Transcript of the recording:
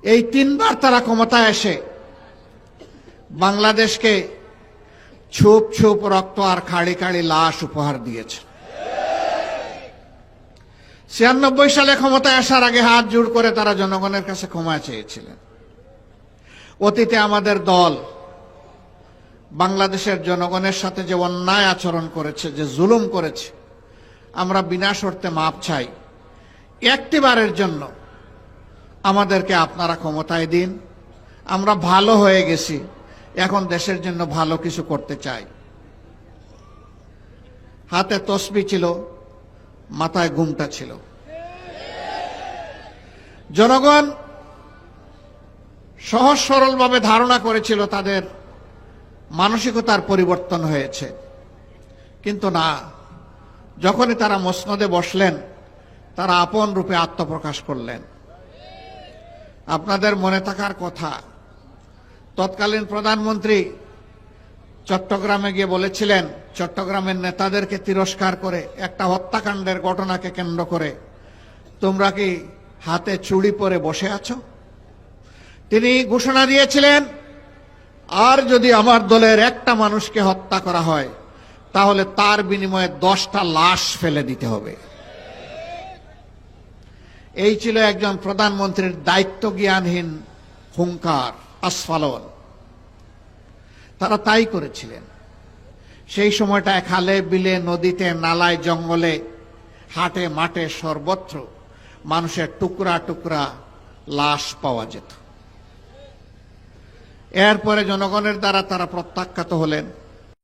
এই তিনবার তারা ক্ষমতায় এসে বাংলাদেশকে ছুপ ছুপ রক্ত আর খাড়ি খাড়ি লাশ উপহার দিয়েছে। 96 সালে ক্ষমতায় আসার আগে হাত জোড় করে তারা জনগণের কাছে ক্ষমা চেয়েছিলেন। অতীতে আমাদের দল বাংলাদেশের জনগণের সাথে যে অন্যায় আচরণ করেছে, যে জুলুম করেছে, আমরা বিনা শর্তে মাপ চাই। একটিবারের জন্য আমাদেরকে আপনারা ক্ষমতায় দিন। আমরা ভালো হয়ে গেছি, এখন দেশের জন্য ভালো কিছু করতে চাই। হাতে তসবি ছিল, মাথায় ঘুমটা ছিল। জনগণ সহজ সরলভাবে ধারণা করেছিল তাদের মানসিকতার পরিবর্তন হয়েছে, কিন্তু না। যখনই তারা মসনদে বসলেন, তারা আপন রূপে আত্মপ্রকাশ করলেন। আপনাদের মনে থাকার কথা, তৎকালীন প্রধানমন্ত্রী চট্টগ্রামে গিয়ে বলেছিলেন, চট্টগ্রামের নেতাদেরকে তিরস্কার করে, একটা হত্যাকাণ্ডের ঘটনাকে কেন্দ্র করে, তোমরা কি হাতে চুড়ি পরে বসে আছো? তিনি ঘোষণা দিয়েছিলেন, আর যদি আমার দলের একটা মানুষকে হত্যা করা হয়, তাহলে তার বিনিময়ে 10টা লাশ ফেলে দিতে হবে। এই ছিল একজন প্রধানমন্ত্রীর দায়িত্ব জ্ঞানহীন হুঙ্কার, আস্ফালন। তারা তাই করেছিলেন। সেই সময়টা খালে বিলে, নদীতে, নালায়, জঙ্গলে, হাটে মাঠে সর্বত্র মানুষের টুকরা টুকরা লাশ পাওয়া যেত। এরপরে জনগণের দ্বারা তারা প্রত্যাখ্যাত হলেন।